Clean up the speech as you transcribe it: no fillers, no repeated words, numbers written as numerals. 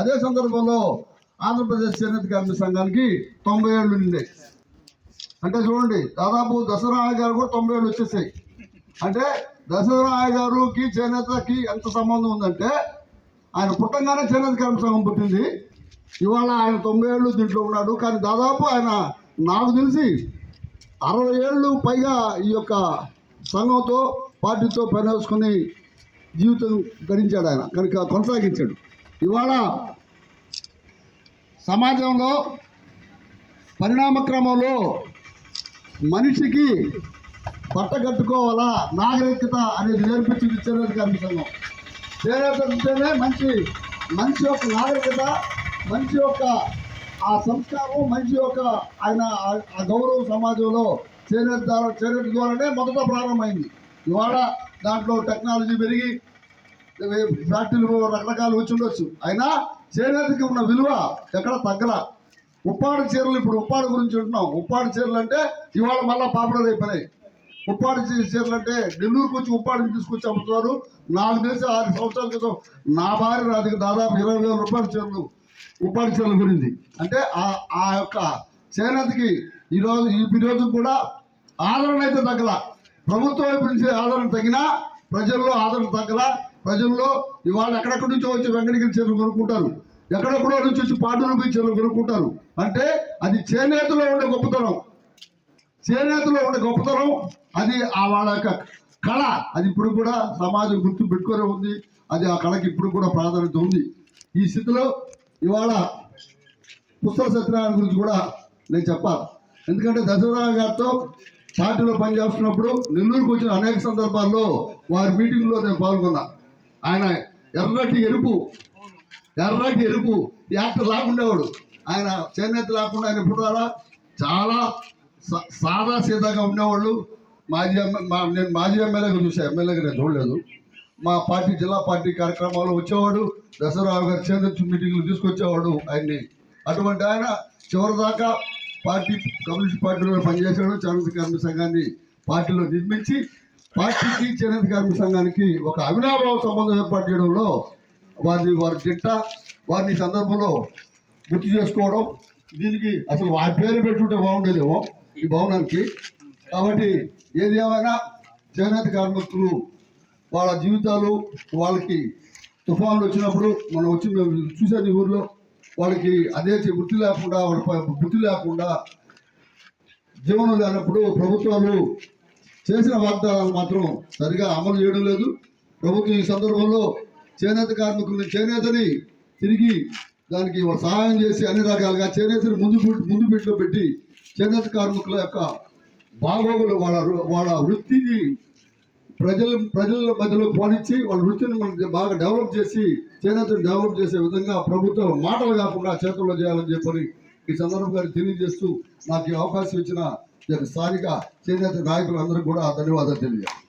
అదే సందర్భంలో ఆంధ్రప్రదేశ్ చేనేత కార్మిక సంఘానికి 90 ఏళ్ళు ఉండే. అంటే చూడండి, దాదాపు దసరాయ గారు కూడా 90 ఏళ్ళు వచ్చేసాయి. అంటే దసరాయ గారికి చేనేతకి ఎంత సంబంధం ఉందంటే, ఆయన పుట్టంగానే చేనేత కార్మిక సంఘం పుట్టింది. ఇవాళ ఆయన 90 ఏళ్ళు దీంట్లో ఉన్నాడు. కానీ దాదాపు ఆయన నాకు తెలిసి 60 ఏళ్ళు పైగా ఈ యొక్క సంఘంతో పార్టీతో పనిచేసుకుని జీవితం గడించాడు. ఆయన కనుక కొనసాగించాడు. ఇవాళ సమాజంలో పరిణామ క్రమంలో మనిషికి బట్ట కట్టుకోవాలా, నాగరికత అనేది నేర్పించింది చేనేత కార్మిక సంఘం. చేనేత ఉంటేనే మనిషి యొక్క నాగరికత, మనిషి యొక్క ఆ సంస్కారం, మనిషి యొక్క ఆయన ఆ గౌరవం సమాజంలో చేనేత ద్వారానే మొదట ప్రారంభమైంది. ఇవాళ దాంట్లో టెక్నాలజీ పెరిగి ఫ్యాక్టరీలు రకరకాలు వచ్చి ఉండొచ్చు. అయినా చేనేతకి ఉన్న విలువ ఎక్కడ తగ్గల. ఉప్పాడు చీరలు, ఇప్పుడు ఉప్పాడు గురించి ఉంటున్నాం. ఉప్పాడు చీరలు అంటే ఇవాళ మళ్ళీ పాపులర్ అయిపోయినాయి. ఉప్పాడు చీరలు అంటే నెల్లూరుకు వచ్చి ఉప్పాడిని తీసుకొచ్చి అమ్ముతున్నారు. నాకు తెలిసి 6 సంవత్సరాల క్రితం నా భార్య రాజుకి దాదాపు 20,000 రూపాయల ఉప్పాడు చీరలు గురించి. అంటే ఆ యొక్క చేనేతకి ఈరోజు కూడా ఆదరణ అయితే తగ్గల. ప్రభుత్వం వైపు నుంచి ఆదరణ తగ్గినా ప్రజల్లో ఆదరణ తగ్గల. ప్రజల్లో ఇవాళ ఎక్కడెక్కడి నుంచో వచ్చి వెంకటగిరి చీరలు కొనుక్కుంటారు, ఎక్కడెక్కడో నుంచి వచ్చి పాటూరు చీరలు కొనుక్కుంటారు. అంటే అది చేనేతలో ఉండే గొప్పతనం. చేనేతలో ఉండే గొప్పతనం అది వాళ్ళ యొక్క కళ. అది ఇప్పుడు కూడా సమాజం గుర్తు పెట్టుకునే ఉంది. అది ఆ కళకి ఇప్పుడు కూడా ప్రాధాన్యత ఉంది. ఈ స్థితిలో ఇవాళ పుస్తక సత్యనారాయణ గురించి కూడా నేను చెప్పాలి. ఎందుకంటే దశరథరావు గారితో పార్టీలో పనిచేస్తున్నప్పుడు నెల్లూరుకు వచ్చిన అనేక సందర్భాల్లో వారి మీటింగ్లో నేను పాల్గొన్నా. ఆయన ఎర్రటి ఎరుపు యాక్టర్ లాగుండేవాడు. ఆయన చేనేత లేకుండా ఆయన పుట్టారా చాలా సాదా సీదాగా ఉండేవాళ్ళు. నేను మాజీ ఎమ్మెల్యేగా చూసాను, ఎమ్మెల్యేగా నేను చూడలేదు. మా పార్టీ జిల్లా పార్టీ కార్యక్రమాల్లో వచ్చేవాడు. దసరావు గారి చేనేత మీటింగ్లు తీసుకొచ్చేవాడు ఆయన్ని. అటువంటి ఆయన చివరిదాకా కమ్యూనిస్ట్ పార్టీలో పనిచేశాడు. చేనేత కార్మిక సంఘాన్ని పార్టీలో నిర్మించి పార్టీకి చేనేత కార్మిక సంఘానికి ఒక అవినాభావ సంబంధం ఏర్పాటు చేయడంలో వారి దిట్ట. వారిని ఈ సందర్భంలో గుర్తు చేసుకోవడం, దీనికి అసలు వారి పేరు పెట్టుకుంటే బాగుండేదేమో ఈ భవనానికి. కాబట్టి ఏది ఏమైనా చేనేత కార్మికులు వాళ్ళ జీవితాలు, వాళ్ళకి తుఫాన్లు వచ్చినప్పుడు మనం వచ్చి మేము చూసాను ఈ ఊర్లో, వాళ్ళకి అదే వృత్తి లేకుండా జీవనం లేనప్పుడు ప్రభుత్వాలు చేసిన వాగ్దానాలు మాత్రం సరిగా అమలు చేయడం లేదు. ప్రభుత్వం ఈ సందర్భంలో చేనేత కార్మికులని, చేనేతని తిరిగి దానికి సహాయం చేసి అన్ని రకాలుగా చేనేతని ముందు బిడ్డలో పెట్టి చేనేత కార్మికుల యొక్క బాగోగులు, వాళ్ళ వృత్తిని ప్రజల మధ్యలో పోనిచ్చి వాళ్ళ వృత్తిని మనం బాగా డెవలప్ చేసి చేనేతను డెవలప్ చేసే విధంగా ప్రభుత్వం మాటలు కాకుండా చేతుల్లో చేయాలని చెప్పని ఈ సందర్భంగా తెలియజేస్తూ నాకు ఈ అవకాశం ఇచ్చిన స్థానిక చేనేత నాయకులందరికీ కూడా ధన్యవాదాలు తెలియజేస్తాను.